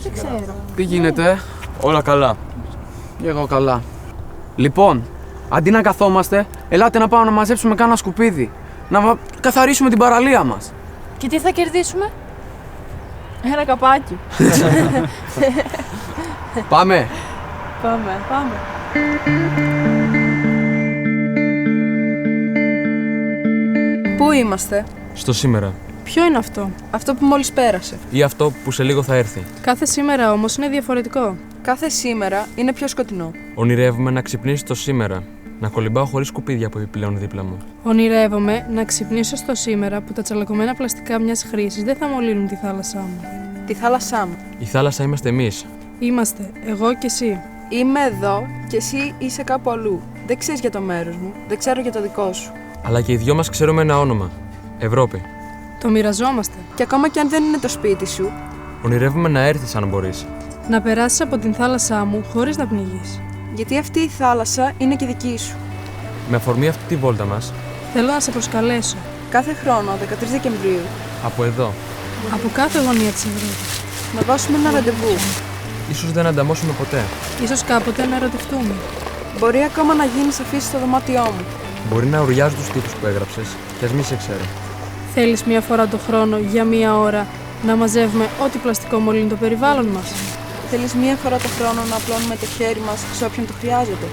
Δεν ξέρω. Τι γίνεται? Όλα καλά. Και εγώ καλά. Λοιπόν, αντί να καθόμαστε, ελάτε να πάμε να μαζέψουμε κάνα σκουπίδι. Να καθαρίσουμε την παραλία μας. Και τι θα κερδίσουμε? Ένα καπάκι. Πάμε. Πάμε. Πού είμαστε? Στο σήμερα. Ποιο είναι αυτό? Αυτό που μόλις πέρασε. Ή αυτό που σε λίγο θα έρθει. Κάθε σήμερα όμως είναι διαφορετικό. Κάθε σήμερα είναι πιο σκοτεινό. Ονειρεύομαι να ξυπνήσει το σήμερα. Να κολυμπάω χωρίς σκουπίδια που επιπλέον δίπλα μου. Ονειρεύομαι να ξυπνήσω στο σήμερα που τα τσαλακωμένα πλαστικά μιας χρήσης δεν θα μολύνουν τη θάλασσά μου. Τη θάλασσά μου. Η θάλασσα είμαστε εμείς. Είμαστε, εγώ και εσύ. Είμαι εδώ και εσύ είσαι κάπου αλλού. Δεν ξέρεις για το μέρος μου, δεν ξέρω για το δικό σου. Αλλά και οι δυο μας ξέρουμε ένα όνομα. Ευρώπη. Το μοιραζόμαστε. Και ακόμα και αν δεν είναι το σπίτι σου, Ονειρεύομαι να έρθεις αν μπορείς. να περάσεις από την θάλασσά μου χωρίς να πνιγείς. Γιατί αυτή η θάλασσα είναι και δική σου. Με αφορμή αυτή τη βόλτα μας, Θέλω να σε προσκαλέσω. Κάθε χρόνο, 13 Δεκεμβρίου, από εδώ, από κάθε γωνία της Ευρώπης, να δώσουμε ένα ραντεβού. ίσως δεν ανταμώσουμε ποτέ. Ίσως κάποτε να ερωτευτούμε. Μπορεί ακόμα να γίνεις αφήσεις στο δωμάτιό μου. Μπορεί να ουρλιάζουν τους τύπους που έγραψες, κι ας μη σε ξέρω. Θέλεις μία φορά το χρόνο για μία ώρα να μαζεύουμε ό,τι πλαστικό μολύνει το περιβάλλον μας? Θέλεις μία φορά το χρόνο να απλώνουμε το χέρι μας σε όποιον το χρειάζεται?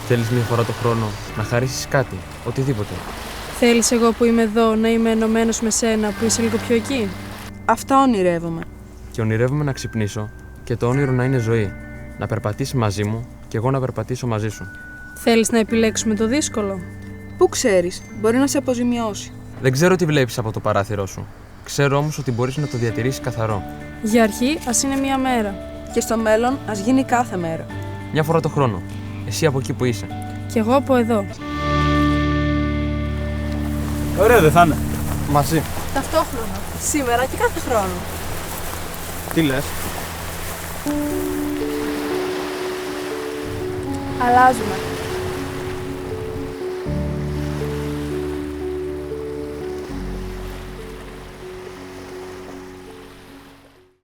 Θέλεις μια φορά το χρόνο να χαρίσεις κάτι, οτιδήποτε. Θέλεις εγώ που είμαι εδώ να είμαι ενωμένος με σένα που είσαι λίγο πιο εκεί? Αυτά ονειρεύομαι. Και ονειρεύομαι να ξυπνήσω και το όνειρο να είναι ζωή. Να περπατήσεις μαζί μου και εγώ να περπατήσω μαζί σου. Θέλεις να επιλέξουμε το δύσκολο? Πού ξέρεις, μπορεί να σε αποζημιώσει. Δεν ξέρω τι βλέπεις από το παράθυρό σου. Ξέρω όμως ότι μπορείς να το διατηρήσεις καθαρό. Για αρχή, ας είναι μία μέρα. Και στο μέλλον, ας γίνει κάθε μέρα. Μια φορά το χρόνο. Εσύ από εκεί που είσαι. Κι εγώ από εδώ. Ωραίο δεν θα είναι? Μαζί. Ταυτόχρονα. Σήμερα και κάθε χρόνο. Τι λες? Αλλάζουμε.